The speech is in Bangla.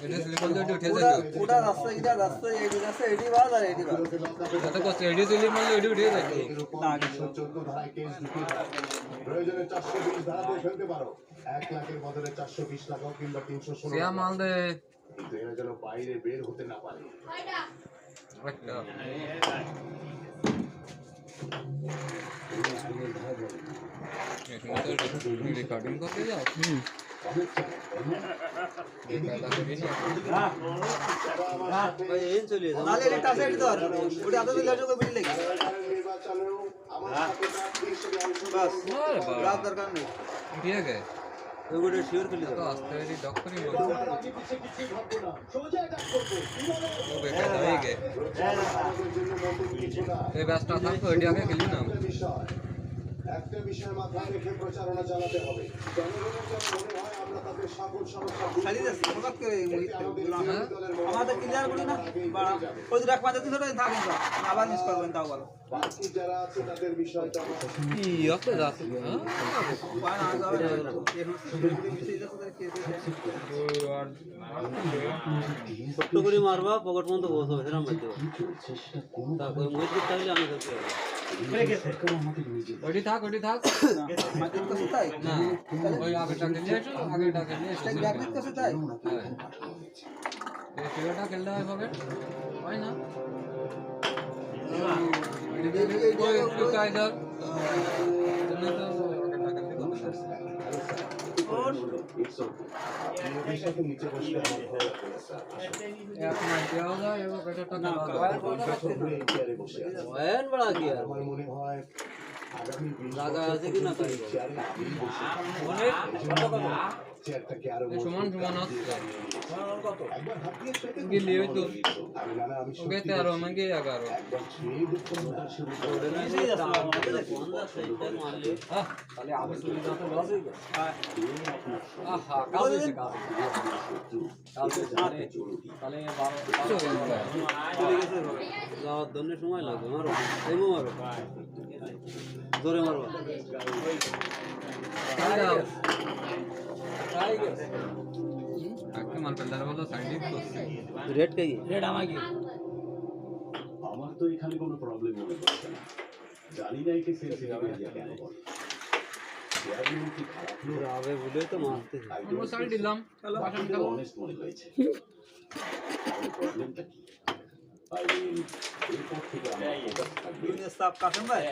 এটা সিলিকন দিয়ে উঠে পুরা যায় পুরা রাস্তা এটা রাস্তা এডি রাস্তা এডি বাদ আর এডি বাদ এটা কত এডি সিলিকন মারলে এডি উঠে যায় না আগে 14 ধারায় কেস ঢুকিয়ে দাও। প্রয়োজনে 420 ধারাতে ফেলতে পারো। 1 লাখের বদলে 420 লাগাও কিংবা 316 সিয়া মাল দে কিন্তু এরা যেন বাইরে বের হতে না পারে। একটা রিকর্ডিং করতে যাও ভাই এন চলে যাও নালে এটা আছে এডি ধর ওটা আদতে লেজো কো বিল লাগি নির্বাচনেও আমার সাথে প্রার্থী হিসেবে বাস বাহ রাত দরকার নেই ঠিক আছে ওগুলো শিওর করে তো দাও আস্তে আস্তে ডক্টরই মত আমি পিছে কিছু ভাববো না। সোজা অ্যাটাক করবো। ও বেকার হয়ে গে আমাদের জন্য নতুন কিছু না। এই ব্যস্তা থাকো এটি আগে খেলি না একটা বিষয় মাথায় রেখে প্রচারণা চালাতে হবে। জনগণের যেন মনে হয় আমরা তাদের সকল সমস্যা খালি দে হঠাৎ করে আমাদের ক্লিয়ার করি না বা ওই রাখ পাঁচ দিন ধরে থাকেন তো আবার মিস করবেন তাও ভালো বাকি যারা আছে তাদের বিষয়টা কি অত যাচ্ছে পায় না যাবে এখন মেসেজ আছে ছোট্ট করে মারবা পকেট পর্যন্ত পৌঁছাবে সেরকম মারতে হবে তারপরে মসজিদ থাকলে আমি ধরতে পারবো ওটি থাক মাটির কাছে তাই না ওই আগেটা খেলে আসো আগেটা খেলে আসো ব্যাকলিট কাছে তাই এই ফিরোটা খেলতে হয় পকেট হয় না একটু কায়দার তুমি তো আগেটা খেলতে করতে পারছো নিচে বসলে আমার ভালো লাগে না, স্যার। এক মাস দেওয়া যায় এবং পেটেরটা না বছর ধরে এই চেয়ারে বসে আছি। ভয়ান বড়া কি আর আমার মনে হয় আগামী 20 জায়গা আছে কি না তাই এই চেয়ারে আমি বসে চেয়ারটাকে আরো সমান সমান হচ্ছে একবার হাত দিয়ে পেতে গেলি ওই তো আমি না আমি ওকে 13 মানে 11 একবার ছুঁয়ে দেখতে মোটা শুরু করে মেসেজ আছে আমাদের কোন রাস্তা এটা মারলে তাহলে আমি চলে যেতে লস হয়ে গেল আহা কাজ হয়েছে কাজ তাহলে 12 চলে গেছে যাওয়ার জন্য সময় লাগবে মারো এইমো মারো জোরে মারবা একটা মাল পেলার বলো সাইড করছে রেড কে রেড আমাকে আমার তো এখানে কোনো প্রবলেম মনে হচ্ছে না জানি না একে সেন্সিটিভ এরিয়া কেন বলে চেয়ারম্যান কি খারাপ লোক যাবে বলে তো মারতে আমরা সাইড দিলাম বাসন খেলো অনেস্ট মনে হয়েছে প্রবলেমটা কি আই মিন এরপর থেকে আমরা ফোকাস থাকবে সাপ কাসেম ভাই